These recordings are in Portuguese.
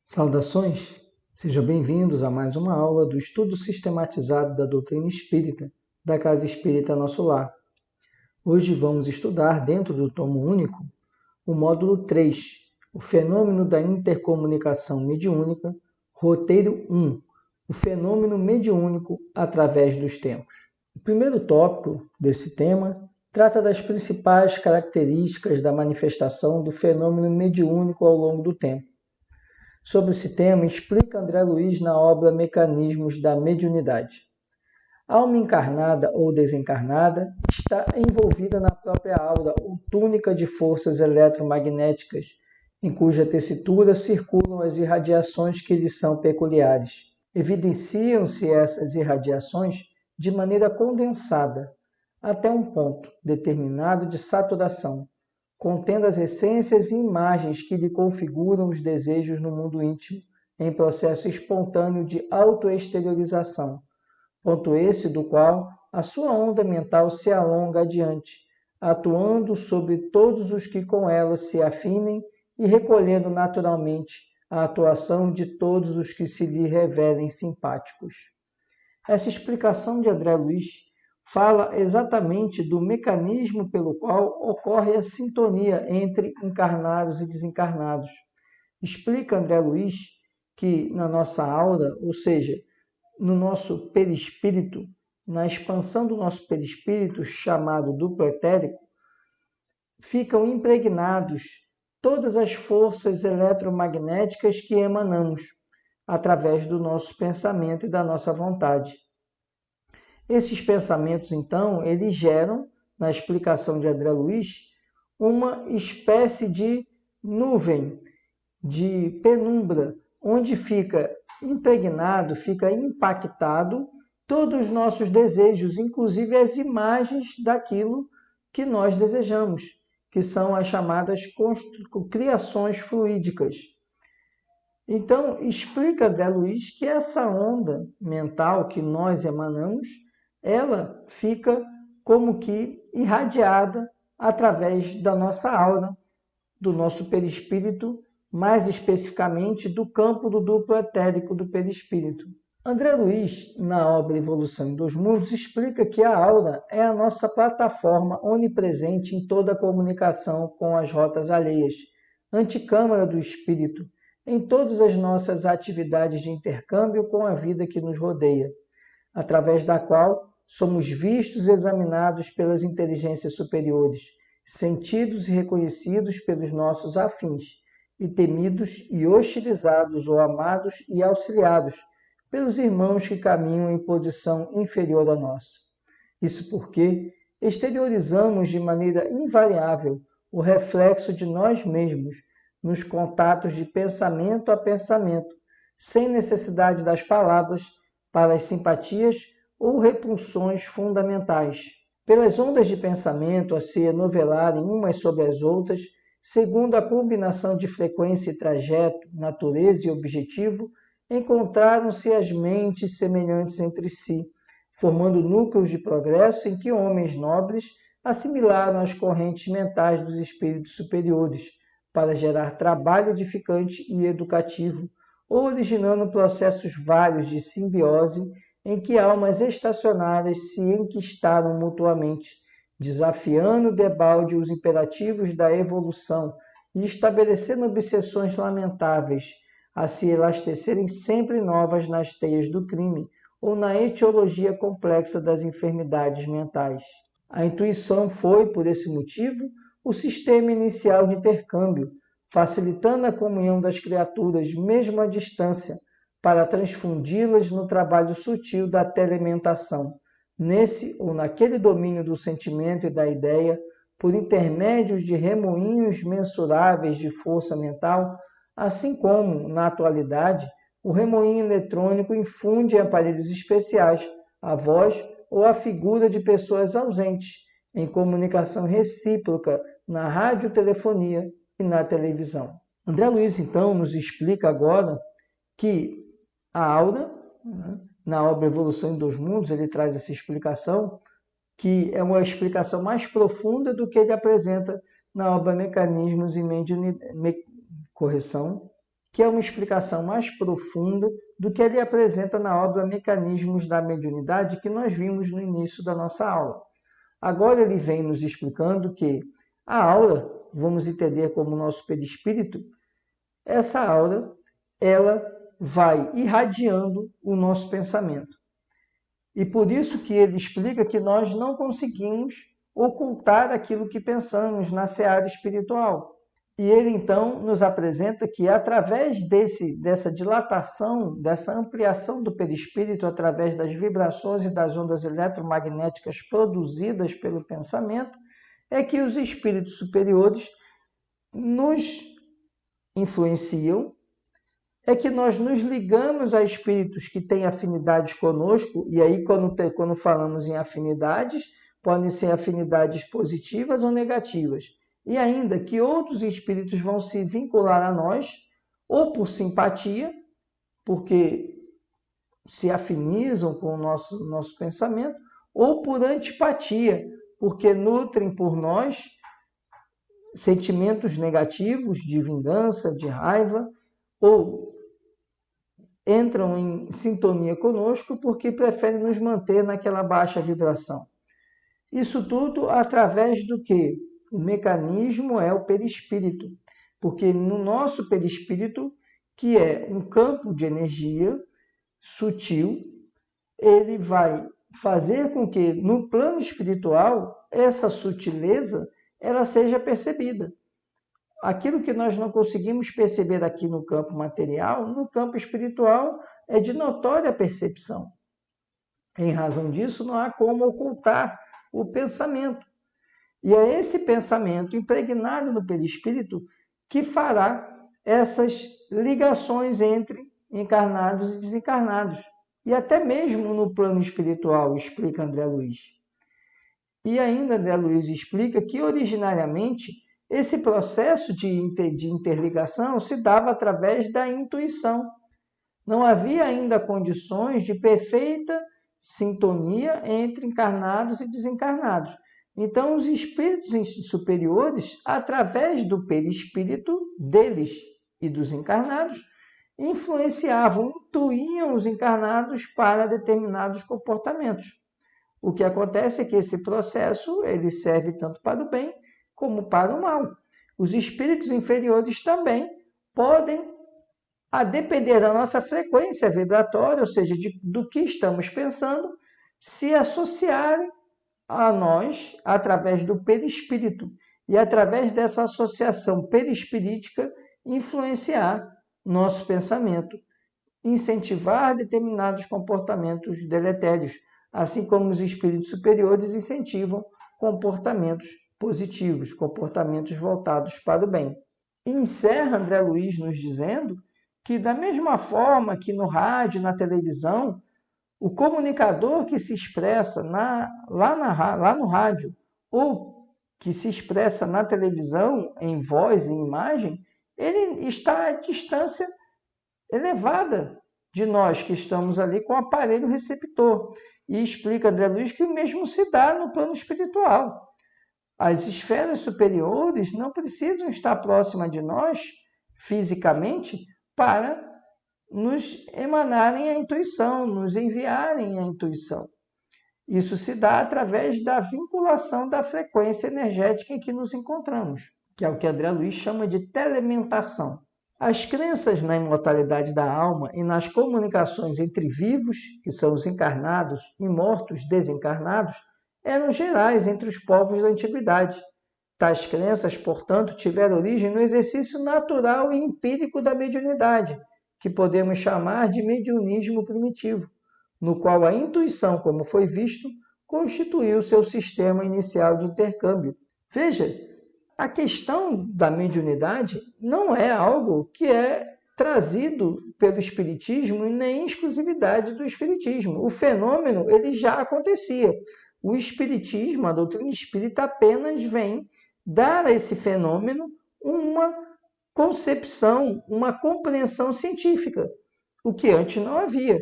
Saudações! Sejam bem-vindos a mais uma aula do estudo sistematizado da doutrina espírita, da Casa Espírita Nosso Lar. Hoje vamos estudar, dentro do tomo único, o módulo 3, o fenômeno da intercomunicação mediúnica, roteiro 1, o fenômeno mediúnico através dos tempos. O primeiro tópico desse tema trata das principais características da manifestação do fenômeno mediúnico ao longo do tempo. Sobre esse tema, explica André Luiz na obra Mecanismos da Mediunidade. A alma encarnada ou desencarnada está envolvida na própria aura ou túnica de forças eletromagnéticas, em cuja tessitura circulam as irradiações que lhe são peculiares. Evidenciam-se essas irradiações de maneira condensada, até um ponto determinado de saturação, contendo as essências e imagens que lhe configuram os desejos no mundo íntimo, em processo espontâneo de autoexteriorização, ponto esse do qual a sua onda mental se alonga adiante, atuando sobre todos os que com ela se afinem e recolhendo naturalmente a atuação de todos os que se lhe revelem simpáticos. Essa explicação de André Luiz fala exatamente do mecanismo pelo qual ocorre a sintonia entre encarnados e desencarnados. Explica André Luiz que na nossa aura, ou seja, no nosso perispírito, na expansão do nosso perispírito, chamado duplo etérico, ficam impregnados todas as forças eletromagnéticas que emanamos através do nosso pensamento e da nossa vontade. Esses pensamentos, então, eles geram, na explicação de André Luiz, uma espécie de nuvem, de penumbra, onde fica impregnado, fica impactado todos os nossos desejos, inclusive as imagens daquilo que nós desejamos, que são as chamadas criações fluídicas. Então, explica André Luiz que essa onda mental que nós emanamos, ela fica como que irradiada através da nossa aura, do nosso perispírito, mais especificamente do campo do duplo etérico do perispírito. André Luiz, na obra Evolução dos Mundos, explica que a aura é a nossa plataforma onipresente em toda a comunicação com as rotas alheias, anticâmara do espírito, em todas as nossas atividades de intercâmbio com a vida que nos rodeia, através da qual somos vistos e examinados pelas inteligências superiores, sentidos e reconhecidos pelos nossos afins, e temidos e hostilizados ou amados e auxiliados pelos irmãos que caminham em posição inferior à nossa. Isso porque exteriorizamos de maneira invariável o reflexo de nós mesmos nos contatos de pensamento a pensamento, sem necessidade das palavras, para as simpatias ou repulsões fundamentais. Pelas ondas de pensamento a se enovelarem umas sobre as outras, segundo a combinação de frequência e trajeto, natureza e objetivo, encontraram-se as mentes semelhantes entre si, formando núcleos de progresso em que homens nobres assimilaram as correntes mentais dos espíritos superiores, para gerar trabalho edificante e educativo, originando processos vários de simbiose em que almas estacionárias se enquistaram mutuamente, desafiando debalde os imperativos da evolução e estabelecendo obsessões lamentáveis, a se elastecerem sempre novas nas teias do crime ou na etiologia complexa das enfermidades mentais. A intuição foi, por esse motivo, o sistema inicial de intercâmbio, facilitando a comunhão das criaturas, mesmo à distância, para transfundi-las no trabalho sutil da telementação, nesse ou naquele domínio do sentimento e da ideia, por intermédio de remoinhos mensuráveis de força mental, assim como, na atualidade, o remoinho eletrônico infunde em aparelhos especiais a voz ou a figura de pessoas ausentes, em comunicação recíproca na radiotelefonia e na televisão. André Luiz, então, nos explica agora que a aura, na obra Evolução dos Mundos, ele traz essa explicação, que é uma explicação mais profunda do que ele apresenta na obra Mecanismos e que é uma explicação mais profunda do que ele apresenta na obra Mecanismos da Mediunidade, que nós vimos no início da nossa aula. Agora ele vem nos explicando que a aura, vamos entender como nosso perispírito, essa aura, ela vai irradiando o nosso pensamento. E por isso que ele explica que nós não conseguimos ocultar aquilo que pensamos na seara espiritual. E ele então nos apresenta que através dessa dilatação, dessa ampliação do perispírito, através das vibrações e das ondas eletromagnéticas produzidas pelo pensamento, é que os espíritos superiores nos influenciam, é que nós nos ligamos a espíritos que têm afinidades conosco, e aí quando falamos em afinidades, podem ser afinidades positivas ou negativas. E ainda que outros espíritos vão se vincular a nós, ou por simpatia, porque se afinizam com o nosso pensamento, ou por antipatia, porque nutrem por nós sentimentos negativos de vingança, de raiva, ou entram em sintonia conosco porque preferem nos manter naquela baixa vibração. Isso tudo através do quê? O mecanismo é o perispírito, porque no nosso perispírito, que é um campo de energia sutil, ele vai fazer com que no plano espiritual essa sutileza ela seja percebida. Aquilo que nós não conseguimos perceber aqui no campo material, no campo espiritual é de notória percepção. Em razão disso, não há como ocultar o pensamento. E é esse pensamento impregnado no perispírito que fará essas ligações entre encarnados e desencarnados. E até mesmo no plano espiritual, explica André Luiz. E ainda André Luiz explica que, originariamente, esse processo de interligação se dava através da intuição. Não havia ainda condições de perfeita sintonia entre encarnados e desencarnados. Então, os espíritos superiores, através do perispírito deles e dos encarnados, influenciavam, intuíam os encarnados para determinados comportamentos. O que acontece é que esse processo ele serve tanto para o bem como para o mal. Os espíritos inferiores também podem, a depender da nossa frequência vibratória, ou seja, do que estamos pensando, se associarem a nós através do perispírito e através dessa associação perispirítica influenciar nosso pensamento, incentivar determinados comportamentos deletérios, assim como os espíritos superiores incentivam comportamentos positivos, comportamentos voltados para o bem. E encerra André Luiz nos dizendo que, da mesma forma que no rádio, na televisão, o comunicador que se expressa lá no rádio ou que se expressa na televisão em voz e imagem, ele está à distância elevada de nós que estamos ali com o aparelho receptor. E explica André Luiz que o mesmo se dá no plano espiritual. As esferas superiores não precisam estar próximas de nós fisicamente para nos emanarem a intuição, nos enviarem a intuição. Isso se dá através da vinculação da frequência energética em que nos encontramos, que é o que André Luiz chama de telementação. As crenças na imortalidade da alma e nas comunicações entre vivos, que são os encarnados, e mortos desencarnados, eram gerais entre os povos da antiguidade. Tais crenças, portanto, tiveram origem no exercício natural e empírico da mediunidade, que podemos chamar de mediunismo primitivo, no qual a intuição, como foi visto, constituiu seu sistema inicial de intercâmbio. Veja, a questão da mediunidade não é algo que é trazido pelo Espiritismo e nem exclusividade do Espiritismo. O fenômeno ele já acontecia. O Espiritismo, a doutrina espírita, apenas vem dar a esse fenômeno uma concepção, uma compreensão científica, o que antes não havia.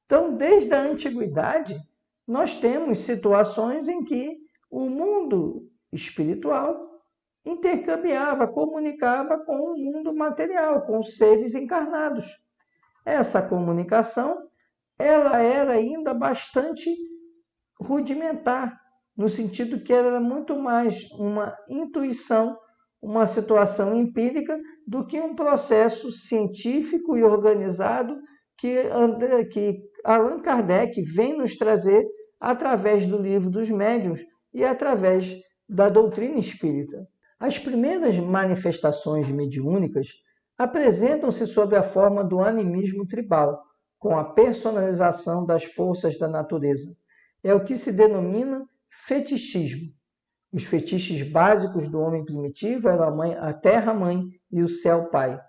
Então, desde a antiguidade, nós temos situações em que o mundo espiritual intercambiava, comunicava com o mundo material, com os seres encarnados. Essa comunicação, ela era ainda bastante rudimentar, no sentido que era muito mais uma intuição, uma situação empírica, do que um processo científico e organizado que Allan Kardec vem nos trazer através do Livro dos Médiuns e através da doutrina espírita. As primeiras manifestações mediúnicas apresentam-se sob a forma do animismo tribal, com a personalização das forças da natureza. É o que se denomina fetichismo. Os fetiches básicos do homem primitivo eram a terra-mãe e o céu-pai.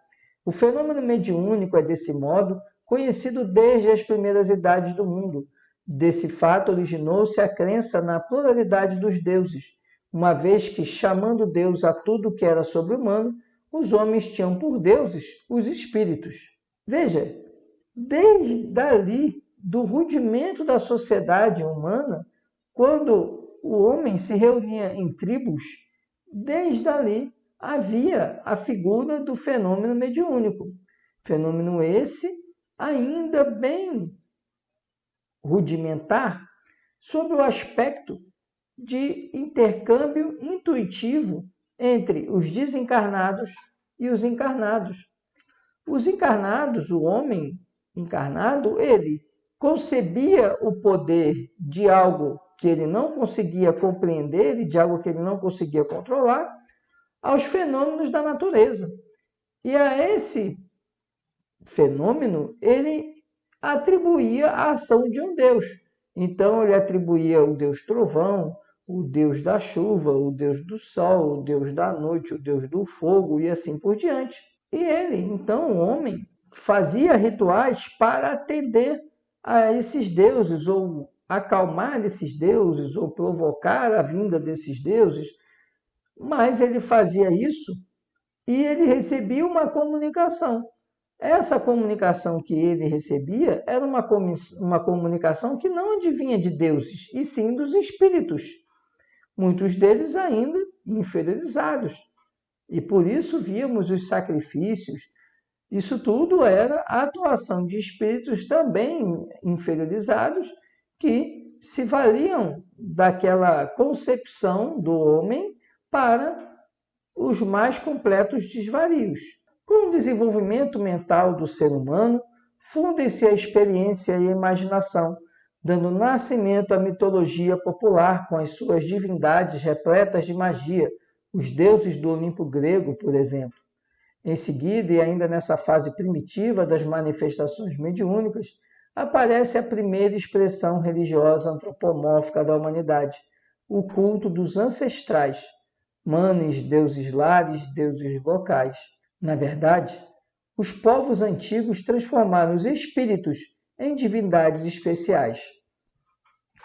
O fenômeno mediúnico é, desse modo, conhecido desde as primeiras idades do mundo. Desse fato originou-se a crença na pluralidade dos deuses, uma vez que, chamando Deus a tudo que era sobre-humano, os homens tinham por deuses os espíritos. Veja, desde ali, do rudimento da sociedade humana, quando o homem se reunia em tribos, desde ali havia a figura do fenômeno mediúnico. Fenômeno esse ainda bem rudimentar, sob o aspecto de intercâmbio intuitivo entre os desencarnados e os encarnados. Os encarnados, o homem encarnado, ele concebia o poder de algo que ele não conseguia compreender e de algo que ele não conseguia controlar, aos fenômenos da natureza. E a esse fenômeno ele atribuía a ação de um Deus. Então ele atribuía o Deus trovão, o Deus da chuva, o Deus do sol, o Deus da noite, o Deus do fogo e assim por diante. E ele, então, o homem, fazia rituais para atender a esses deuses, ou acalmar esses deuses, ou provocar a vinda desses deuses. Mas ele fazia isso e ele recebia uma comunicação. Essa comunicação que ele recebia era uma comunicação que não advinha de deuses, e sim dos espíritos. Muitos deles ainda inferiorizados. E por isso víamos os sacrifícios. Isso tudo era a atuação de espíritos também inferiorizados que se valiam daquela concepção do homem para os mais completos desvarios. Com o desenvolvimento mental do ser humano, fundem-se a experiência e a imaginação, dando nascimento à mitologia popular com as suas divindades repletas de magia, os deuses do Olimpo grego, por exemplo. Em seguida, e ainda nessa fase primitiva das manifestações mediúnicas, aparece a primeira expressão religiosa antropomórfica da humanidade, o culto dos ancestrais, manes, deuses lares, deuses locais. Na verdade, os povos antigos transformaram os espíritos em divindades especiais.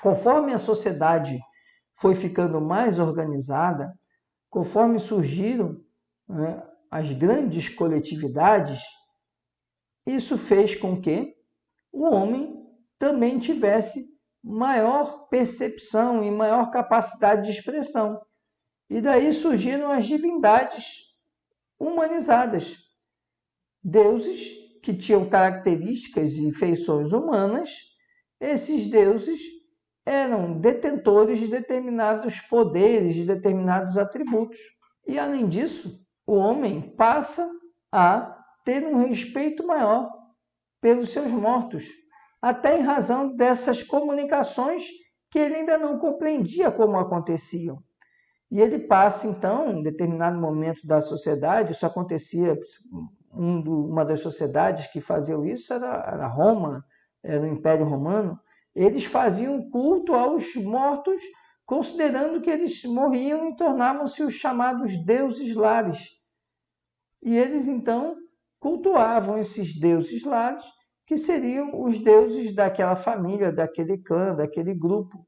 Conforme a sociedade foi ficando mais organizada, conforme surgiram as grandes coletividades, isso fez com que o homem também tivesse maior percepção e maior capacidade de expressão. E daí surgiram as divindades humanizadas, deuses que tinham características e feições humanas. Esses deuses eram detentores de determinados poderes, de determinados atributos. E, além disso, o homem passa a ter um respeito maior pelos seus mortos, até em razão dessas comunicações que ele ainda não compreendia como aconteciam. E ele passa, então, em determinado momento da sociedade, isso acontecia, uma das sociedades que faziam isso era Roma, era o Império Romano. Eles faziam culto aos mortos, considerando que eles morriam e tornavam-se os chamados deuses lares. E eles, então, cultuavam esses deuses lares, que seriam os deuses daquela família, daquele clã, daquele grupo.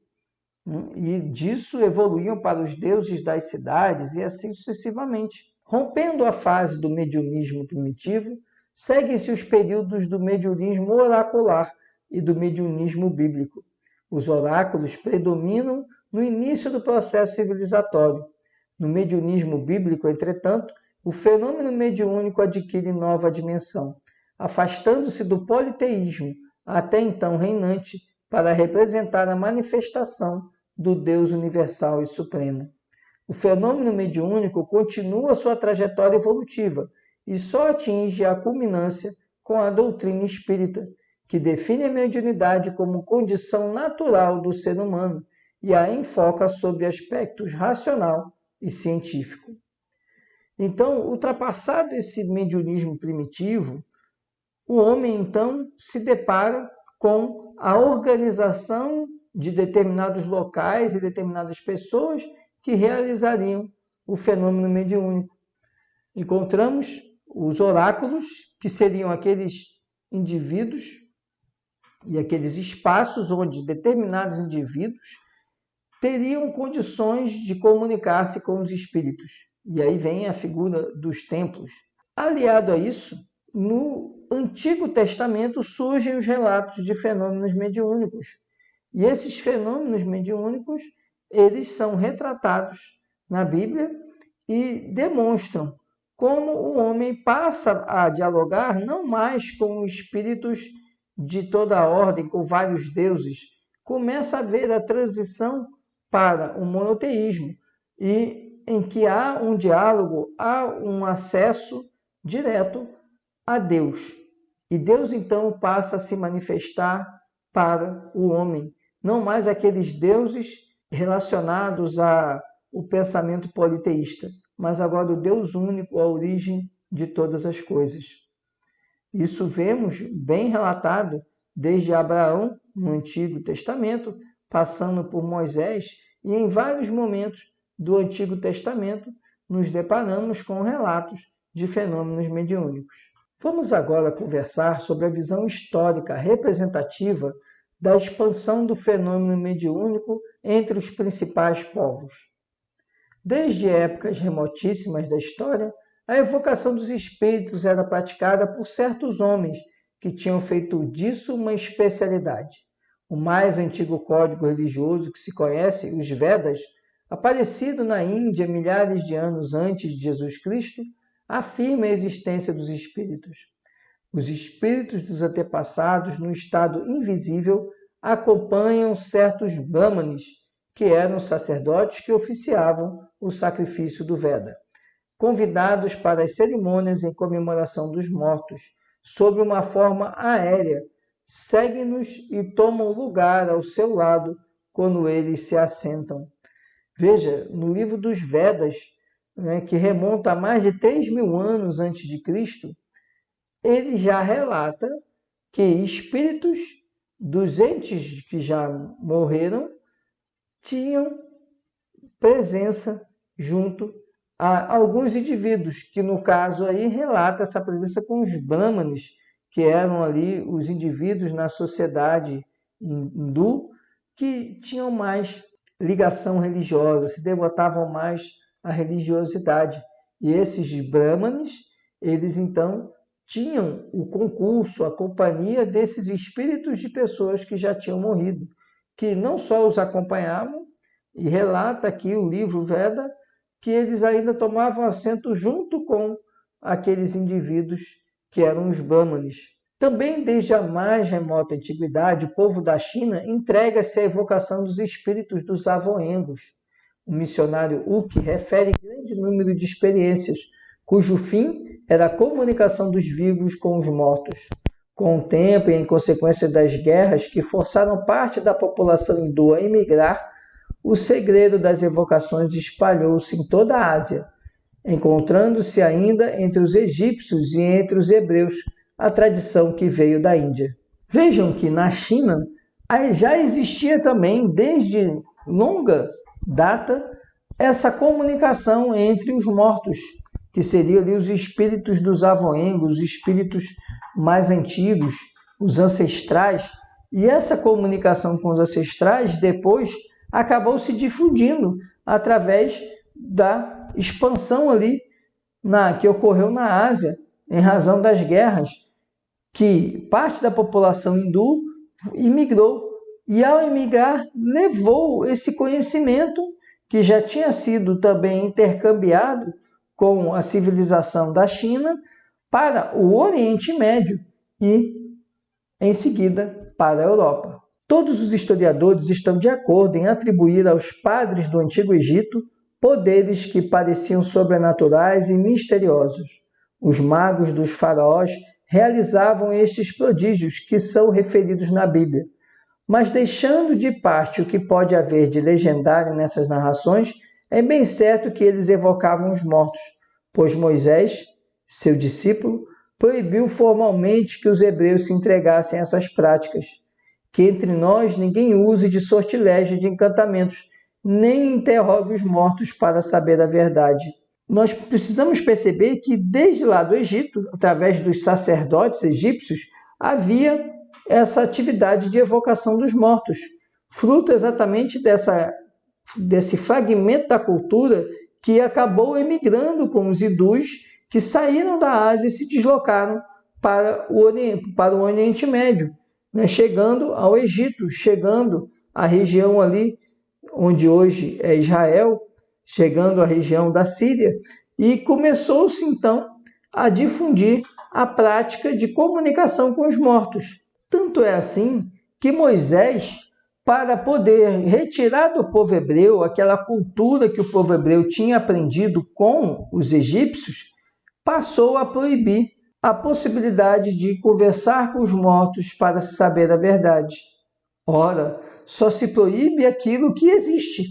E disso evoluíam para os deuses das cidades e assim sucessivamente. Rompendo a fase do mediunismo primitivo, seguem-se os períodos do mediunismo oracular e do mediunismo bíblico. Os oráculos predominam no início do processo civilizatório. No mediunismo bíblico, entretanto, o fenômeno mediúnico adquire nova dimensão, afastando-se do politeísmo, até então reinante, para representar a manifestação do Deus universal e supremo. O fenômeno mediúnico continua sua trajetória evolutiva e só atinge a culminância com a doutrina espírita, que define a mediunidade como condição natural do ser humano e a enfoca sob aspectos racional e científico. Então, ultrapassado esse mediunismo primitivo, o homem, então, se depara com a organização de determinados locais e determinadas pessoas que realizariam o fenômeno mediúnico. Encontramos os oráculos, que seriam aqueles indivíduos e aqueles espaços onde determinados indivíduos teriam condições de comunicar-se com os espíritos. E aí vem a figura dos templos. Aliado a isso, no Antigo Testamento surgem os relatos de fenômenos mediúnicos. E esses fenômenos mediúnicos, eles são retratados na Bíblia e demonstram como o homem passa a dialogar não mais com espíritos de toda a ordem, com vários deuses, começa a haver a transição para o monoteísmo, e em que há um diálogo, há um acesso direto a Deus. E Deus, então, passa a se manifestar para o homem, não mais aqueles deuses relacionados ao pensamento politeísta, mas agora o Deus único, a origem de todas as coisas. Isso vemos bem relatado desde Abraão, no Antigo Testamento, passando por Moisés, e em vários momentos do Antigo Testamento nos deparamos com relatos de fenômenos mediúnicos. Vamos agora conversar sobre a visão histórica representativa da expansão do fenômeno mediúnico entre os principais povos. Desde épocas remotíssimas da história, a evocação dos espíritos era praticada por certos homens que tinham feito disso uma especialidade. O mais antigo código religioso que se conhece, os Vedas, aparecido na Índia milhares de anos antes de Jesus Cristo, afirma a existência dos espíritos. Os espíritos dos antepassados, no estado invisível, acompanham certos brahmanes, que eram sacerdotes que oficiavam o sacrifício do Veda, convidados para as cerimônias em comemoração dos mortos, sob uma forma aérea, seguem-nos e tomam lugar ao seu lado quando eles se assentam. Veja, no livro dos Vedas, que remonta a mais de 3.000 anos antes de Cristo, ele já relata que espíritos dos entes que já morreram tinham presença junto a alguns indivíduos, que no caso aí relata essa presença com os brahmanes, que eram ali os indivíduos na sociedade hindu que tinham mais ligação religiosa, se devotavam mais à religiosidade. E esses brahmanes, eles então tinham o concurso, a companhia desses espíritos de pessoas que já tinham morrido, que não só os acompanhavam, e relata aqui o livro Veda, que eles ainda tomavam assento junto com aqueles indivíduos que eram os brahmanes. Também desde a mais remota antiguidade, o povo da China entrega-se à evocação dos espíritos dos avoengos. O missionário Uki refere grande número de experiências, cujo fim era a comunicação dos vivos com os mortos. Com o tempo e em consequência das guerras que forçaram parte da população hindu a emigrar, o segredo das evocações espalhou-se em toda a Ásia, encontrando-se ainda entre os egípcios e entre os hebreus a tradição que veio da Índia. Vejam que na China já existia também, desde longa data, essa comunicação entre os mortos, que seriam ali os espíritos dos avoengos, os espíritos mais antigos, os ancestrais. E essa comunicação com os ancestrais depois acabou se difundindo através da expansão ali que ocorreu na Ásia, em razão das guerras, que parte da população hindu imigrou. E ao emigrar, levou esse conhecimento que já tinha sido também intercambiado com a civilização da China para o Oriente Médio e, em seguida, para a Europa. Todos os historiadores estão de acordo em atribuir aos padres do Antigo Egito poderes que pareciam sobrenaturais e misteriosos. Os magos dos faraós realizavam estes prodígios que são referidos na Bíblia. Mas deixando de parte o que pode haver de legendário nessas narrações, é bem certo que eles evocavam os mortos, pois Moisés, seu discípulo, proibiu formalmente que os hebreus se entregassem a essas práticas, que entre nós ninguém use de sortilégio de encantamentos, nem interrogue os mortos para saber a verdade. Nós precisamos perceber que desde lá do Egito, através dos sacerdotes egípcios, havia essa atividade de evocação dos mortos, fruto exatamente desse fragmento da cultura que acabou emigrando com os hindus que saíram da Ásia e se deslocaram para o Oriente Médio, chegando ao Egito, chegando à região ali onde hoje é Israel, chegando à região da Síria, e começou-se então a difundir a prática de comunicação com os mortos. Tanto é assim que Moisés, para poder retirar do povo hebreu aquela cultura que o povo hebreu tinha aprendido com os egípcios, passou a proibir a possibilidade de conversar com os mortos para saber a verdade. Ora, só se proíbe aquilo que existe.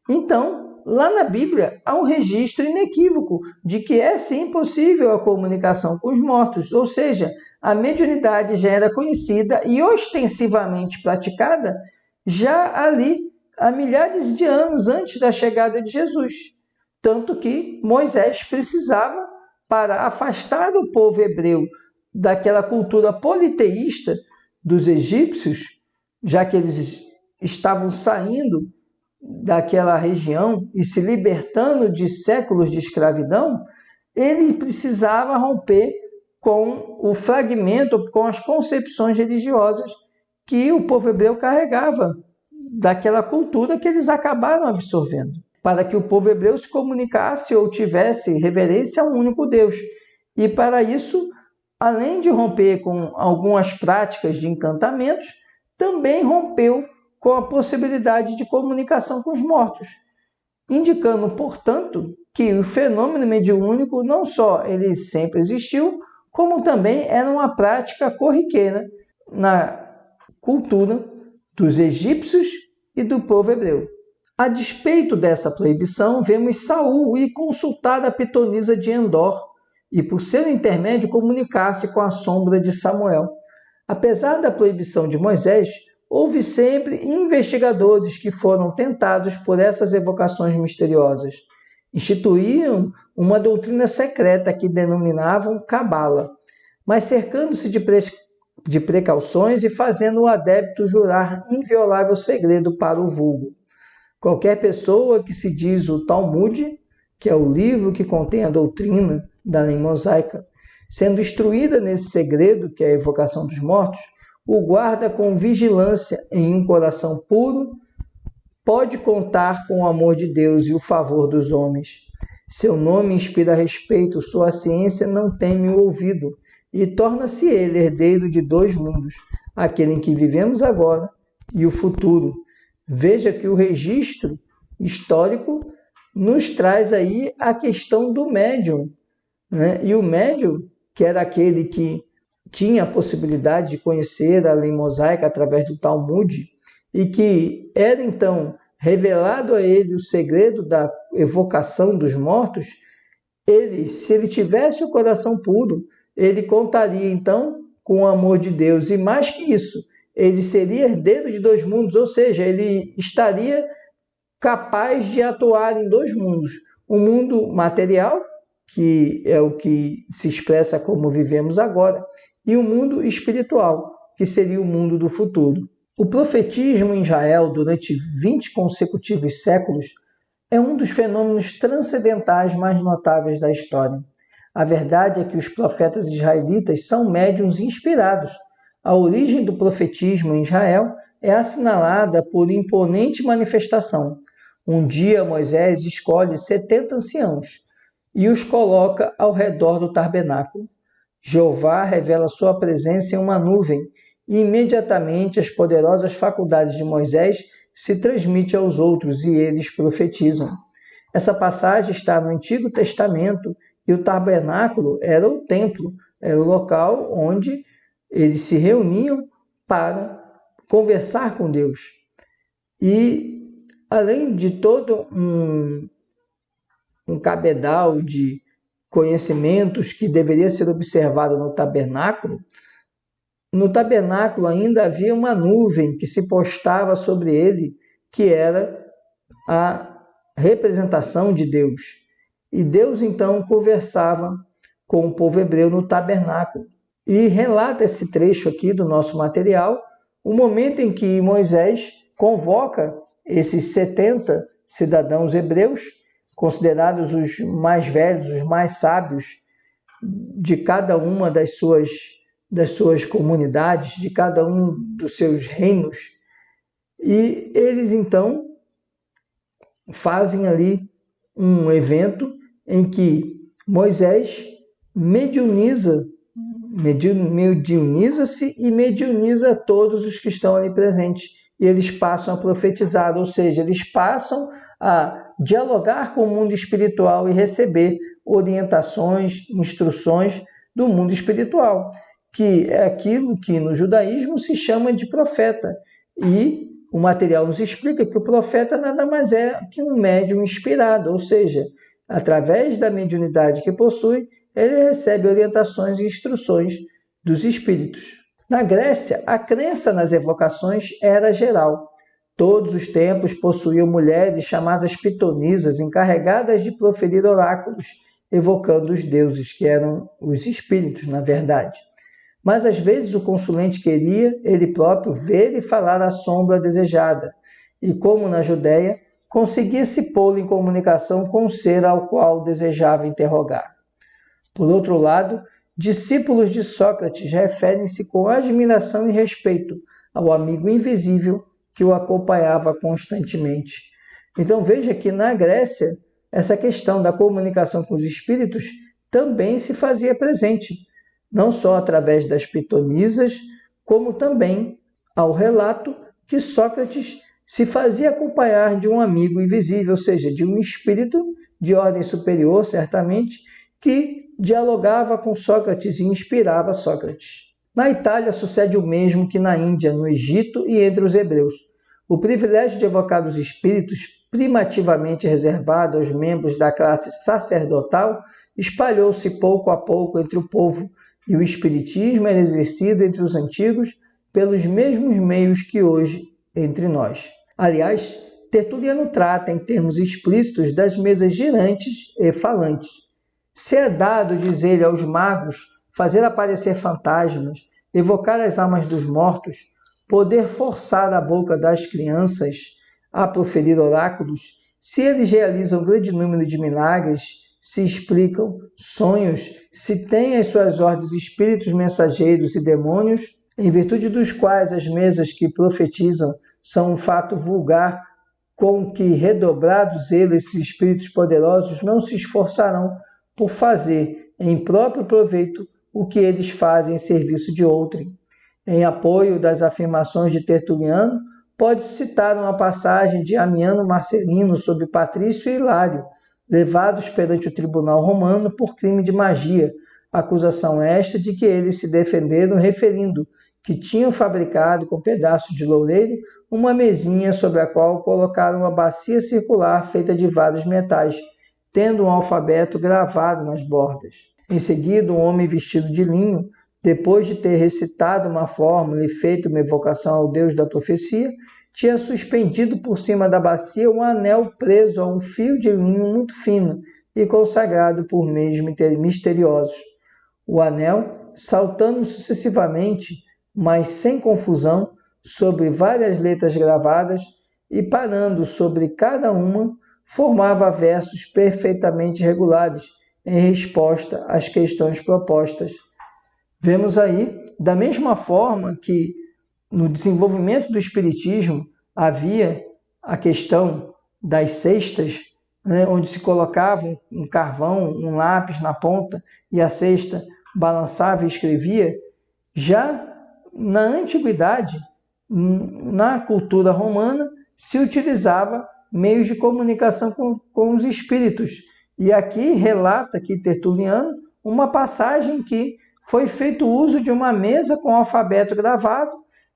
Então, lá na Bíblia, há um registro inequívoco de que é sim possível a comunicação com os mortos, ou seja, a mediunidade já era conhecida e ostensivamente praticada já ali há milhares de anos antes da chegada de Jesus. Tanto que Moisés precisava, para afastar o povo hebreu daquela cultura politeísta dos egípcios, já que eles estavam saindo daquela região e se libertando de séculos de escravidão, ele precisava romper com o fragmento, com as concepções religiosas que o povo hebreu carregava daquela cultura que eles acabaram absorvendo, para que o povo hebreu se comunicasse ou tivesse reverência a um único Deus. E para isso, além de romper com algumas práticas de encantamentos, também rompeu com a possibilidade de comunicação com os mortos, indicando, portanto, que o fenômeno mediúnico não só ele sempre existiu, como também era uma prática corriqueira na cultura dos egípcios e do povo hebreu. A despeito dessa proibição, vemos Saul ir consultar a pitonisa de Endor e, por seu intermédio, comunicar-se com a sombra de Samuel. Apesar da proibição de Moisés, houve sempre investigadores que foram tentados por essas evocações misteriosas. Instituíam uma doutrina secreta que denominavam Cabala, mas cercando-se de precauções e fazendo o adepto jurar inviolável segredo para o vulgo. Qualquer pessoa que se diz o Talmud, que é o livro que contém a doutrina da lei mosaica, sendo instruída nesse segredo, que é a evocação dos mortos, o guarda com vigilância em um coração puro, pode contar com o amor de Deus e o favor dos homens. Seu nome inspira respeito, sua ciência não teme o ouvido, e torna-se ele herdeiro de dois mundos, aquele em que vivemos agora e o futuro. Veja que o registro histórico nos traz aí a questão do médium, E o médium, que era aquele que tinha a possibilidade de conhecer a lei mosaica através do Talmud e que era então revelado a ele o segredo da evocação dos mortos, se ele tivesse o coração puro, ele contaria então com o amor de Deus e mais que isso, ele seria herdeiro de dois mundos, ou seja, ele estaria capaz de atuar em dois mundos, um mundo material, que é o que se expressa como vivemos agora, e o mundo espiritual, que seria o mundo do futuro. O profetismo em Israel durante 20 consecutivos séculos é um dos fenômenos transcendentais mais notáveis da história. A verdade é que os profetas israelitas são médiuns inspirados. A origem do profetismo em Israel é assinalada por imponente manifestação. Um dia Moisés escolhe 70 anciãos e os coloca ao redor do tabernáculo. Jeová revela sua presença em uma nuvem e imediatamente as poderosas faculdades de Moisés se transmitem aos outros e eles profetizam. Essa passagem está no Antigo Testamento e o tabernáculo era o templo, era o local onde eles se reuniam para conversar com Deus. E além de todo um cabedal de conhecimentos que deveria ser observado no tabernáculo ainda havia uma nuvem que se postava sobre ele, que era a representação de Deus. E Deus então conversava com o povo hebreu no tabernáculo. E relata esse trecho aqui do nosso material, o momento em que Moisés convoca esses 70 cidadãos hebreus, considerados os mais velhos, os mais sábios de cada uma das suas comunidades, de cada um dos seus reinos. E eles então fazem ali um evento em que Moisés mediuniza-se e mediuniza todos os que estão ali presentes. E eles passam a profetizar, ou seja, eles passam a dialogar com o mundo espiritual e receber orientações, instruções do mundo espiritual, que é aquilo que no judaísmo se chama de profeta. E o material nos explica que o profeta nada mais é que um médium inspirado, ou seja, através da mediunidade que possui, ele recebe orientações e instruções dos espíritos. Na Grécia, a crença nas evocações era geral. Todos os templos possuíam mulheres chamadas pitonisas, encarregadas de proferir oráculos, evocando os deuses, que eram os espíritos, na verdade. Mas às vezes o consulente queria, ele próprio, ver e falar a sombra desejada, e como na Judéia, conseguia se pô-lo em comunicação com o ser ao qual desejava interrogar. Por outro lado, discípulos de Sócrates referem-se com admiração e respeito ao amigo invisível que o acompanhava constantemente. Então veja que na Grécia, essa questão da comunicação com os espíritos também se fazia presente, não só através das pitonisas, como também ao relato que Sócrates se fazia acompanhar de um amigo invisível, ou seja, de um espírito de ordem superior, certamente, que dialogava com Sócrates e inspirava Sócrates. Na Itália sucede o mesmo que na Índia, no Egito e entre os hebreus. O privilégio de evocar os espíritos, primativamente reservado aos membros da classe sacerdotal, espalhou-se pouco a pouco entre o povo, e o espiritismo era exercido entre os antigos pelos mesmos meios que hoje entre nós. Aliás, Tertuliano trata em termos explícitos das mesas girantes e falantes. Se é dado, diz ele, aos magos fazer aparecer fantasmas, evocar as almas dos mortos, poder forçar a boca das crianças a proferir oráculos, se eles realizam grande número de milagres, se explicam sonhos, se têm as suas ordens espíritos mensageiros e demônios, em virtude dos quais as mesas que profetizam são um fato vulgar, com que, redobrados eles, esses espíritos poderosos, não se esforçarão por fazer em próprio proveito o que eles fazem em serviço de outrem. Em apoio das afirmações de Tertuliano, pode-se citar uma passagem de Amiano Marcelino sobre Patrício e Hilário, levados perante o tribunal romano por crime de magia, acusação esta de que eles se defenderam referindo que tinham fabricado com pedaços de loureiro uma mesinha sobre a qual colocaram uma bacia circular feita de vários metais, tendo um alfabeto gravado nas bordas. Em seguida, um homem vestido de linho, depois de ter recitado uma fórmula e feito uma evocação ao deus da profecia, tinha suspendido por cima da bacia um anel preso a um fio de linho muito fino e consagrado por meios misteriosos. O anel, saltando sucessivamente, mas sem confusão, sobre várias letras gravadas e parando sobre cada uma, formava versos perfeitamente regulares em resposta às questões propostas. Vemos aí, da mesma forma que no desenvolvimento do espiritismo havia a questão das cestas, né, onde se colocava um carvão, um lápis na ponta, e a cesta balançava e escrevia, já na antiguidade, na cultura romana, se utilizava meios de comunicação com os espíritos. E aqui relata aqui Tertuliano uma passagem que foi feito uso de uma mesa com alfabeto gravado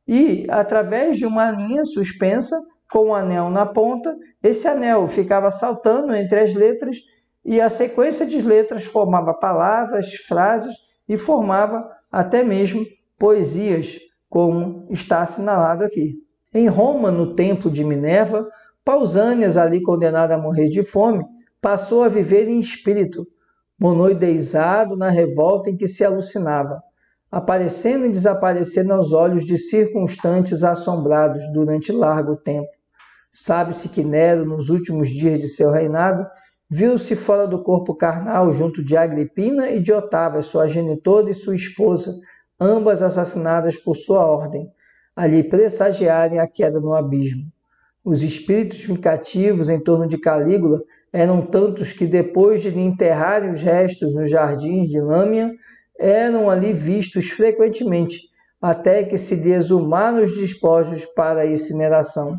e, através de uma linha suspensa, com um anel na ponta, esse anel ficava saltando entre as letras e a sequência de letras formava palavras, frases e formava até mesmo poesias, como está assinalado aqui. Em Roma, no templo de Minerva, Pausânias, ali condenado a morrer de fome, passou a viver em espírito, monoideizado na revolta em que se alucinava, aparecendo e desaparecendo aos olhos de circunstantes assombrados durante largo tempo. Sabe-se que Nero, nos últimos dias de seu reinado, viu-se fora do corpo carnal junto de Agripina e de Otávia, sua genitora e sua esposa, ambas assassinadas por sua ordem, ali pressagiarem a queda no abismo. Os espíritos vingativos em torno de Calígula eram tantos que, depois de lhe enterrarem os restos nos jardins de Lâmia, eram ali vistos frequentemente, até que se lhe exumaram os despojos para a incineração.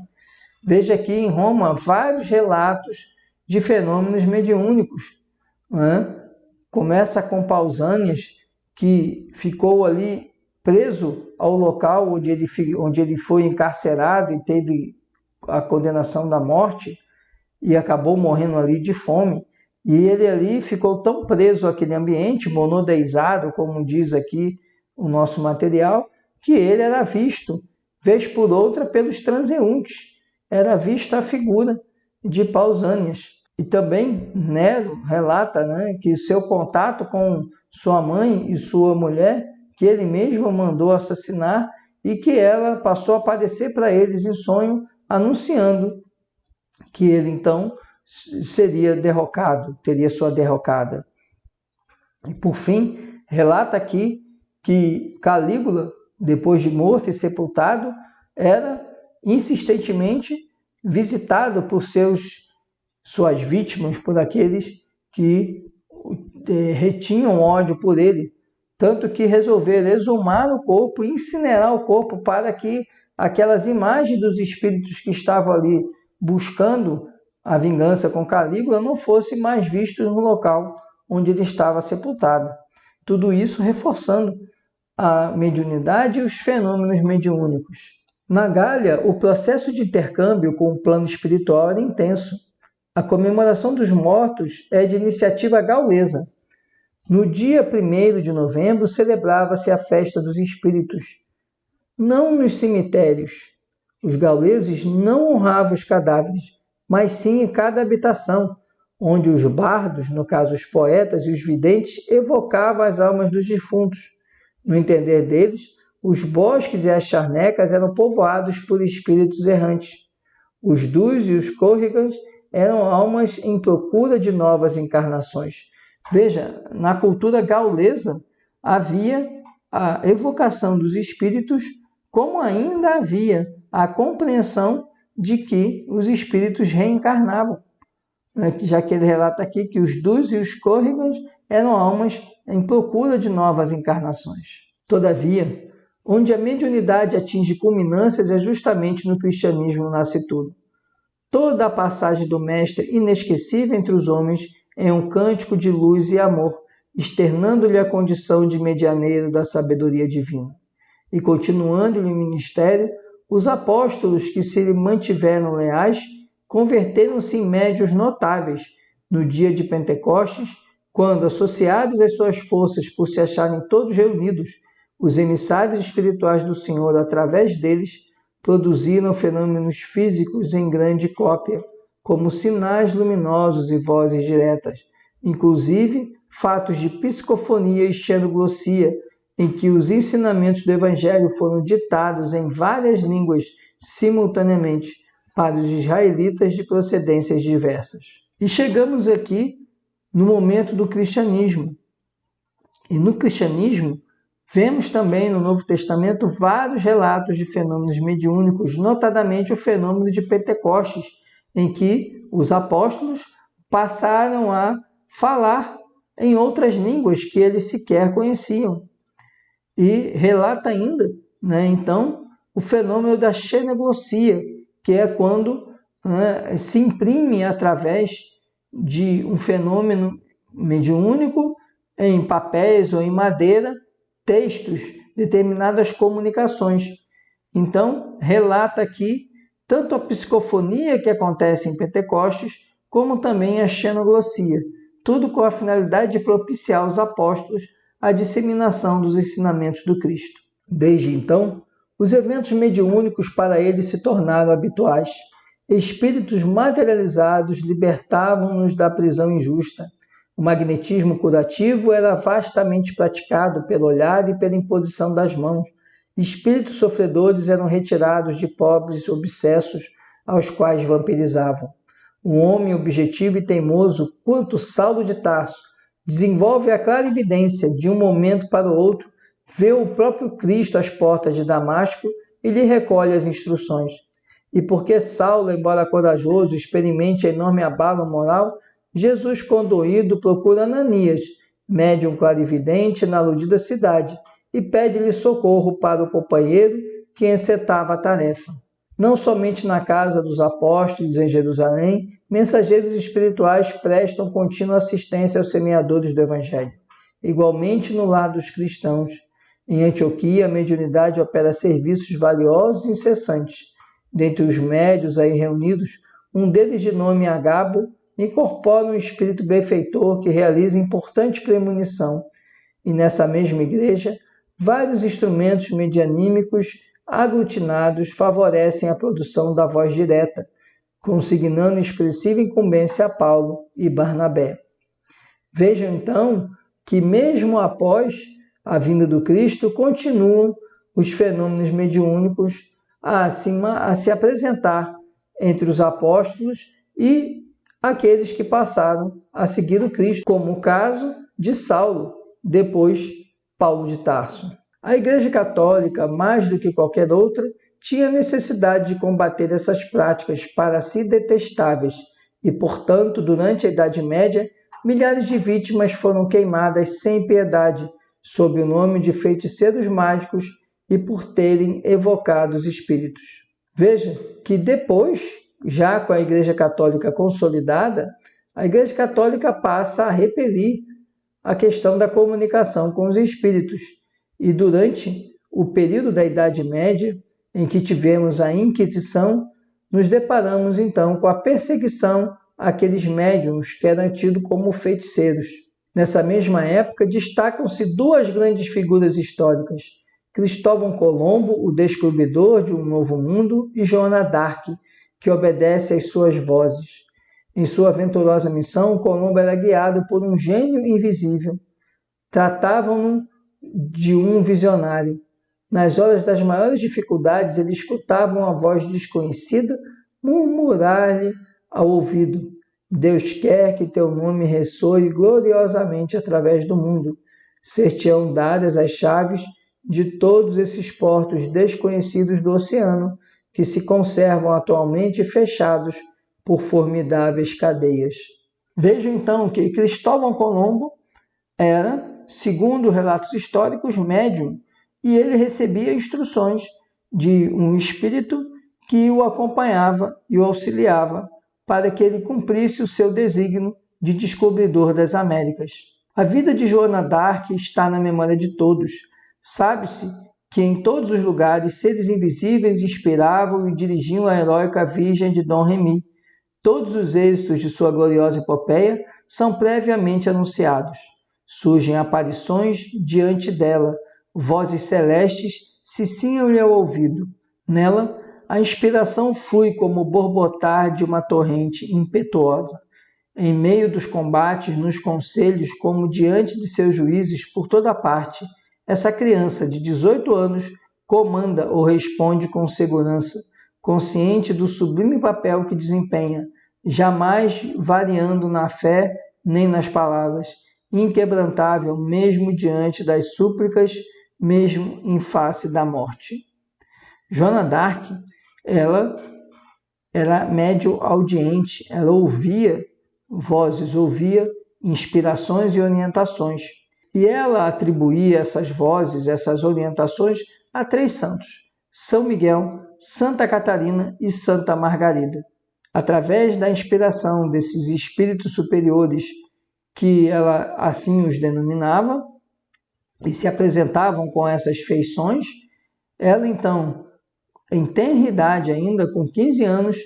Veja aqui em Roma vários relatos de fenômenos mediúnicos. Né? Começa com Pausânias, que ficou ali preso ao local onde ele foi encarcerado e teve a condenação da morte e acabou morrendo ali de fome. E ele ali ficou tão preso àquele ambiente, monodeizado, como diz aqui o nosso material, que ele era visto, vez por outra, pelos transeuntes. Era vista a figura de Pausânias. E também Nero relata, né, que seu contato com sua mãe e sua mulher, que ele mesmo mandou assassinar, e que ela passou a aparecer para eles em sonho, anunciando que ele então seria derrocado, teria sua derrocada. E por fim, relata aqui que Calígula, depois de morto e sepultado, era insistentemente visitado por suas vítimas, por aqueles que retinham ódio por ele, tanto que resolveram exumar o corpo e incinerar o corpo para que aquelas imagens dos espíritos que estavam ali buscando a vingança com Calígula não fossem mais vistos no local onde ele estava sepultado. Tudo isso reforçando a mediunidade e os fenômenos mediúnicos. Na Gália, o processo de intercâmbio com o plano espiritual era intenso. A comemoração dos mortos é de iniciativa gaulesa. No dia 1º de novembro, celebrava-se a festa dos espíritos. Não nos cemitérios. Os gauleses não honravam os cadáveres, mas sim em cada habitação, onde os bardos, no caso os poetas e os videntes, evocavam as almas dos defuntos. No entender deles, os bosques e as charnecas eram povoados por espíritos errantes. Os dus e os córregas eram almas em procura de novas encarnações. Veja, na cultura gaulesa havia a evocação dos espíritos, como ainda havia a compreensão de que os espíritos reencarnavam. Já que ele relata aqui que os dus e os córregas eram almas em procura de novas encarnações. Todavia, onde a mediunidade atinge culminâncias é justamente no cristianismo nasce tudo. Toda a passagem do Mestre, inesquecível entre os homens, é um cântico de luz e amor, externando-lhe a condição de medianeiro da sabedoria divina. E continuando-lhe o ministério, os apóstolos que se lhe mantiveram leais converteram-se em médiuns notáveis no dia de Pentecostes, quando, associados às suas forças por se acharem todos reunidos, os emissários espirituais do Senhor, através deles, produziram fenômenos físicos em grande cópia, como sinais luminosos e vozes diretas, inclusive fatos de psicofonia e xenoglossia, em que os ensinamentos do Evangelho foram ditados em várias línguas simultaneamente para os israelitas de procedências diversas. E chegamos aqui no momento do cristianismo. E no cristianismo, vemos também no Novo Testamento vários relatos de fenômenos mediúnicos, notadamente o fenômeno de Pentecostes, em que os apóstolos passaram a falar em outras línguas que eles sequer conheciam. E relata ainda, então, o fenômeno da xenoglossia, que é quando se imprime através de um fenômeno mediúnico em papéis ou em madeira, textos, determinadas comunicações. Então, relata aqui tanto a psicofonia que acontece em Pentecostes, como também a xenoglossia, tudo com a finalidade de propiciar aos apóstolos a disseminação dos ensinamentos do Cristo. Desde então, os eventos mediúnicos para eles se tornaram habituais. Espíritos materializados libertavam-nos da prisão injusta. O magnetismo curativo era vastamente praticado pelo olhar e pela imposição das mãos. Espíritos sofredores eram retirados de pobres obsessos aos quais vampirizavam. Um homem objetivo e teimoso, quanto Saulo de Tarso, desenvolve a clarividência de um momento para o outro, vê o próprio Cristo às portas de Damasco e lhe recolhe as instruções. E porque Saulo, embora corajoso, experimente enorme abalo moral, Jesus, condoído, procura Ananias, médium clarividente, na aludida cidade, e pede-lhe socorro para o companheiro que encetava a tarefa. Não somente na casa dos apóstolos em Jerusalém, mensageiros espirituais prestam contínua assistência aos semeadores do Evangelho. Igualmente no lar dos cristãos. Em Antioquia, a mediunidade opera serviços valiosos e incessantes. Dentre os médios aí reunidos, um deles de nome Agabo incorpora um espírito benfeitor que realiza importante premonição. E nessa mesma igreja, vários instrumentos medianímicos aglutinados favorecem a produção da voz direta, consignando expressiva incumbência a Paulo e Barnabé. Vejam então que mesmo após a vinda do Cristo, continuam os fenômenos mediúnicos a se apresentar entre os apóstolos e aqueles que passaram a seguir o Cristo, como o caso de Saulo, depois Paulo de Tarso. A Igreja Católica, mais do que qualquer outra, tinha necessidade de combater essas práticas para si detestáveis e, portanto, durante a Idade Média, milhares de vítimas foram queimadas sem piedade, sob o nome de feiticeiros mágicos e por terem evocado os espíritos. Veja que depois, já com a Igreja Católica consolidada, a Igreja Católica passa a repelir a questão da comunicação com os espíritos. E durante o período da Idade Média, em que tivemos a Inquisição, nos deparamos então com a perseguição àqueles médiuns que eram tidos como feiticeiros. Nessa mesma época, destacam-se duas grandes figuras históricas: Cristóvão Colombo, o descobridor de um novo mundo, e Joana d'Arc, que obedece às suas vozes. Em sua aventurosa missão, Colombo era guiado por um gênio invisível. Tratavam-no de um visionário. Nas horas das maiores dificuldades, ele escutava uma voz desconhecida murmurar-lhe ao ouvido: Deus quer que teu nome ressoe gloriosamente através do mundo. Ser-te-ão dadas as chaves de todos esses portos desconhecidos do oceano, que se conservam atualmente fechados por formidáveis cadeias. Vejam então que Cristóvão Colombo era, segundo relatos históricos, médium, e ele recebia instruções de um espírito que o acompanhava e o auxiliava para que ele cumprisse o seu desígnio de descobridor das Américas. A vida de Joana d'Arc está na memória de todos. Sabe-se que em todos os lugares seres invisíveis inspiravam e dirigiam a heróica Virgem de Dom Remy. Todos os êxitos de sua gloriosa epopeia são previamente anunciados. Surgem aparições diante dela, vozes celestes cicinham-lhe ao ouvido. Nela, a inspiração flui como o borbotar de uma torrente impetuosa. Em meio dos combates, nos conselhos, como diante de seus juízes por toda parte, essa criança de 18 anos comanda ou responde com segurança, consciente do sublime papel que desempenha, jamais variando na fé nem nas palavras, inquebrantável mesmo diante das súplicas, mesmo em face da morte. Joana d'Arc, ela era médio audiente, ela ouvia vozes, ouvia inspirações e orientações. E ela atribuía essas vozes, essas orientações a 3 santos: São Miguel, Santa Catarina e Santa Margarida. Através da inspiração desses espíritos superiores, que ela assim os denominava, e se apresentavam com essas feições, ela então, em tenra idade ainda, com 15 anos,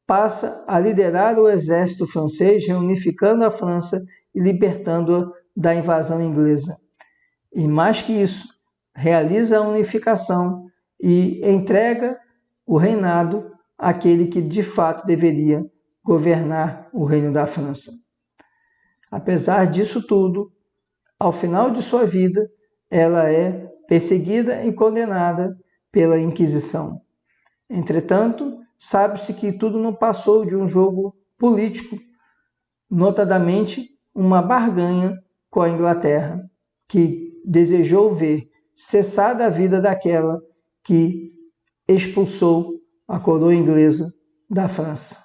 passa a liderar o exército francês, reunificando a França e libertando-a da invasão inglesa. E mais que isso, realiza a unificação e entrega o reinado àquele que de fato deveria governar o reino da França. Apesar disso tudo, ao final de sua vida, ela é perseguida e condenada pela Inquisição. Entretanto, sabe-se que tudo não passou de um jogo político, notadamente uma barganha com a Inglaterra, que desejou ver cessada a vida daquela que expulsou a coroa inglesa da França.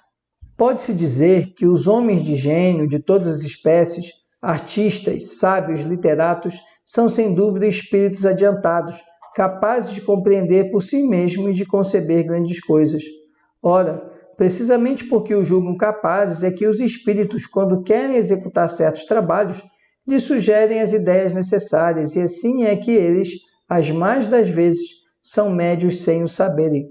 Pode-se dizer que os homens de gênio de todas as espécies, artistas, sábios, literatos, são sem dúvida espíritos adiantados, capazes de compreender por si mesmos e de conceber grandes coisas. Ora, precisamente porque os julgam capazes é que os espíritos, quando querem executar certos trabalhos, lhes sugerem as ideias necessárias, e assim é que eles, as mais das vezes, são médios sem o saberem.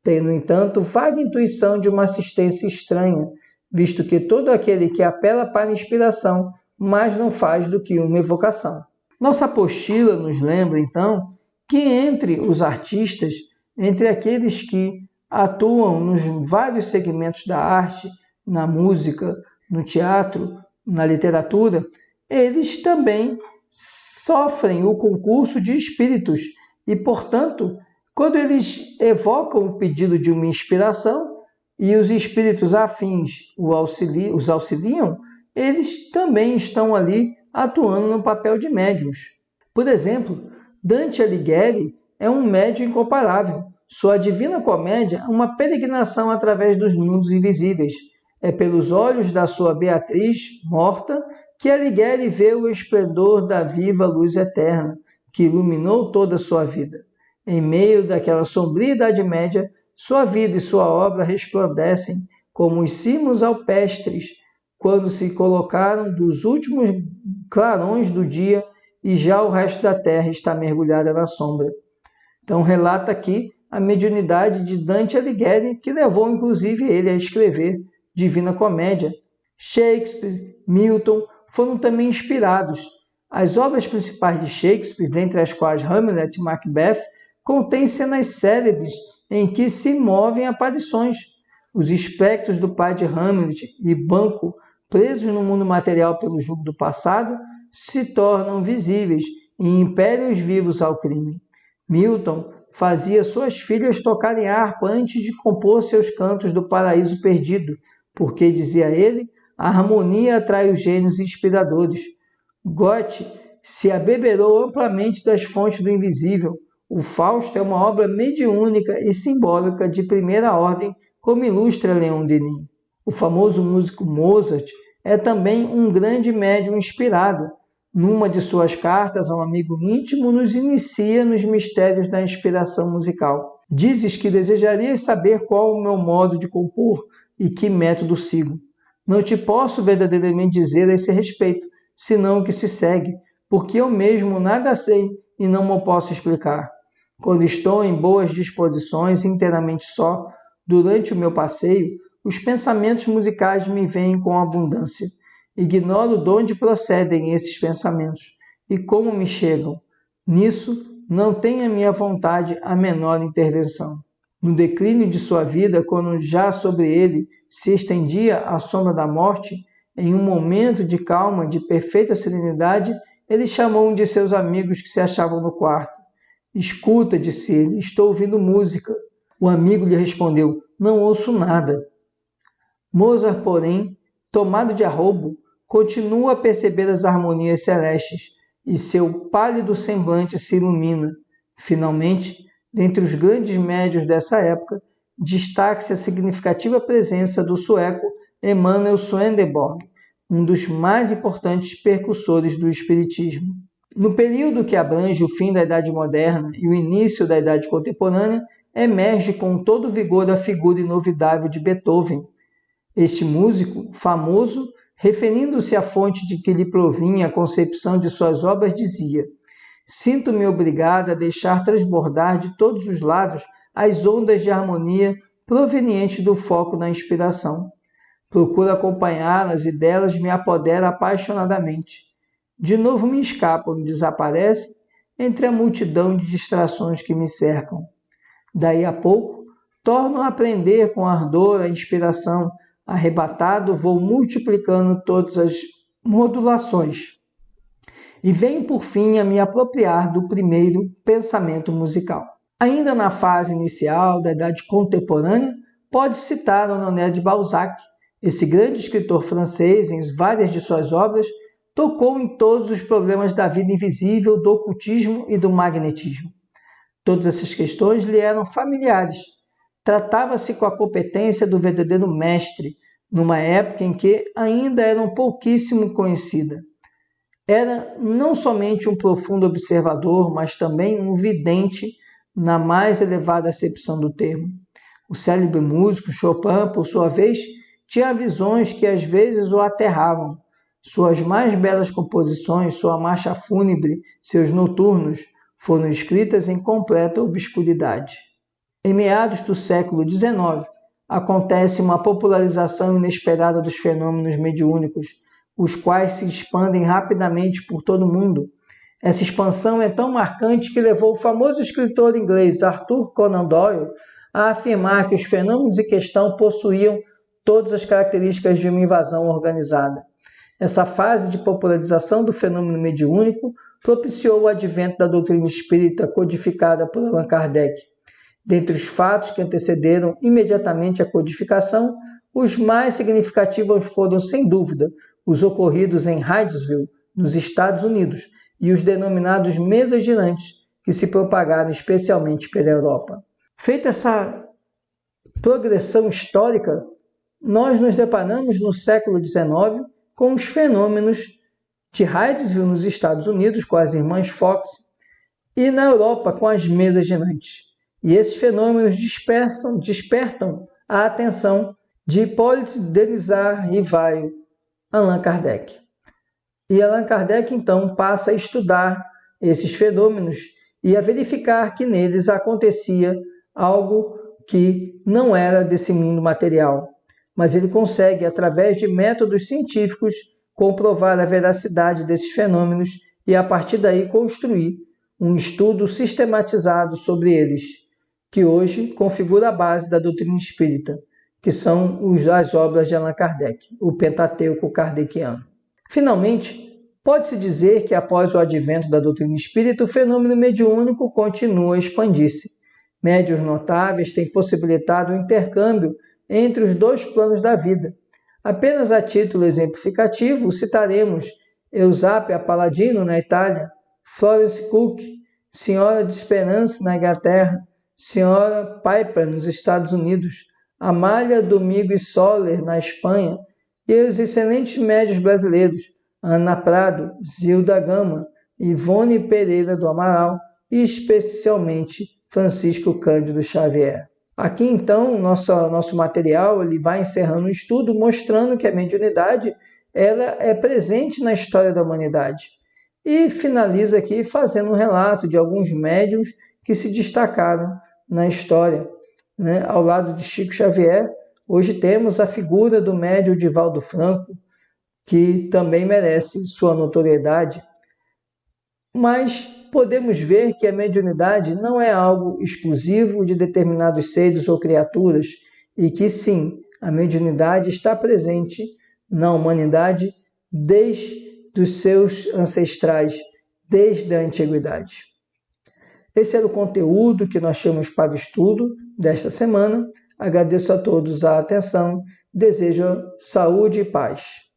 Tem, no entanto, vaga intuição de uma assistência estranha, visto que todo aquele que apela para a inspiração mais não faz do que uma evocação. Nossa apostila nos lembra, então, que entre os artistas, entre aqueles que atuam nos vários segmentos da arte, na música, no teatro, na literatura, eles também sofrem o concurso de espíritos e, portanto, quando eles evocam o pedido de uma inspiração e os espíritos afins os auxiliam, eles também estão ali atuando no papel de médiuns. Por exemplo, Dante Alighieri é um médium incomparável. Sua Divina Comédia é uma peregrinação através dos mundos invisíveis. É pelos olhos da sua Beatriz, morta, que Alighieri vê o esplendor da viva luz eterna, que iluminou toda a sua vida. Em meio daquela sombria Idade Média, sua vida e sua obra resplandecem como os cimos alpestres, quando se colocaram dos últimos clarões do dia e já o resto da terra está mergulhada na sombra. Então relata aqui a mediunidade de Dante Alighieri, que levou inclusive ele a escrever Divina Comédia. Shakespeare, Milton foram também inspirados. As obras principais de Shakespeare, dentre as quais Hamlet e Macbeth, contêm cenas célebres em que se movem aparições. Os espectros do pai de Hamlet e Banquo, presos no mundo material pelo jugo do passado, se tornam visíveis e impelem os vivos ao crime. Milton fazia suas filhas tocarem harpa antes de compor seus cantos do paraíso perdido, porque, dizia ele, a harmonia atrai os gênios inspiradores. Goethe se abeberou amplamente das fontes do invisível. O Fausto é uma obra mediúnica e simbólica de primeira ordem, como ilustra Leon Denis. O famoso músico Mozart é também um grande médium inspirado. Numa de suas cartas a um amigo íntimo, nos inicia nos mistérios da inspiração musical. Dizes que desejarias saber qual o meu modo de compor e que método sigo. Não te posso verdadeiramente dizer a esse respeito, senão o que se segue, porque eu mesmo nada sei e não me posso explicar. Quando estou em boas disposições, inteiramente só, durante o meu passeio, os pensamentos musicais me vêm com abundância. Ignoro de onde procedem esses pensamentos e como me chegam. Nisso, não tem a minha vontade a menor intervenção. No declínio de sua vida, quando já sobre ele se estendia a sombra da morte, em um momento de calma, de perfeita serenidade, ele chamou um de seus amigos que se achavam no quarto. Escuta, disse ele, estou ouvindo música. O amigo lhe respondeu, não ouço nada. Mozart, porém, tomado de arroubo, continua a perceber as harmonias celestes e seu pálido semblante se ilumina. Finalmente, dentre os grandes médios dessa época, destaque-se a significativa presença do sueco Emanuel Swedenborg, um dos mais importantes percussores do Espiritismo. No período que abrange o fim da Idade Moderna e o início da Idade Contemporânea, emerge com todo vigor a figura inovidável de Beethoven. Este músico, famoso, referindo-se à fonte de que lhe provinha a concepção de suas obras, dizia: "Sinto-me obrigado a deixar transbordar de todos os lados as ondas de harmonia provenientes do foco da inspiração. Procuro acompanhá-las e delas me apodero apaixonadamente. De novo me escapam e desaparecem entre a multidão de distrações que me cercam. Daí a pouco, torno a aprender com ardor a inspiração. Arrebatado, vou multiplicando todas as modulações e venho por fim a me apropriar do primeiro pensamento musical." Ainda na fase inicial da Idade Contemporânea, pode citar Honoré de Balzac. Esse grande escritor francês, em várias de suas obras, tocou em todos os problemas da vida invisível, do ocultismo e do magnetismo. Todas essas questões lhe eram familiares. Tratava-se com a competência do verdadeiro mestre, numa época em que ainda era pouquíssimo conhecida. Era não somente um profundo observador, mas também um vidente na mais elevada acepção do termo. O célebre músico Chopin, por sua vez, tinha visões que às vezes o aterravam. Suas mais belas composições, sua marcha fúnebre, seus noturnos, foram escritas em completa obscuridade. Em meados do século XIX, acontece uma popularização inesperada dos fenômenos mediúnicos, os quais se expandem rapidamente por todo o mundo. Essa expansão é tão marcante que levou o famoso escritor inglês Arthur Conan Doyle a afirmar que os fenômenos em questão possuíam todas as características de uma invasão organizada. Essa fase de popularização do fenômeno mediúnico propiciou o advento da doutrina espírita codificada por Allan Kardec. Dentre os fatos que antecederam imediatamente a codificação, os mais significativos foram, sem dúvida, os ocorridos em Hydesville, nos Estados Unidos, e os denominados mesas girantes, que se propagaram especialmente pela Europa. Feita essa progressão histórica, nós nos deparamos no século XIX com os fenômenos de Hydesville nos Estados Unidos, com as irmãs Fox, e na Europa com as mesas girantes. E esses fenômenos despertam a atenção de Hippolyte Denisard Rivail, Allan Kardec. E Allan Kardec, então, passa a estudar esses fenômenos e a verificar que neles acontecia algo que não era desse mundo material, mas ele consegue, através de métodos científicos, comprovar a veracidade desses fenômenos e, a partir daí, construir um estudo sistematizado sobre eles, que hoje configura a base da doutrina espírita, que são as obras de Allan Kardec, o Pentateuco kardeciano. Finalmente, pode-se dizer que após o advento da doutrina espírita, o fenômeno mediúnico continua a expandir-se. Médiuns notáveis têm possibilitado o intercâmbio entre os dois planos da vida. Apenas a título exemplificativo, citaremos Eusapia Palladino, na Itália, Florence Cook, Senhora de Esperança, na Inglaterra, Senhora Piper, nos Estados Unidos, Amália Domingo Soler, na Espanha, e os excelentes médiuns brasileiros, Ana Prado, Zilda Gama, Ivone Pereira do Amaral e especialmente Francisco Cândido Xavier. Aqui, então, nosso material ele vai encerrando o estudo, mostrando que a mediunidade ela é presente na história da humanidade. E finaliza aqui fazendo um relato de alguns médiuns que se destacaram na história. Ao lado de Chico Xavier, hoje temos a figura do médium Divaldo Franco, que também merece sua notoriedade. Mas podemos ver que a mediunidade não é algo exclusivo de determinados seres ou criaturas, e que sim, a mediunidade está presente na humanidade desde os seus ancestrais, desde a antiguidade. Esse era o conteúdo que nós tínhamos para o estudo desta semana. Agradeço a todos a atenção, desejo saúde e paz.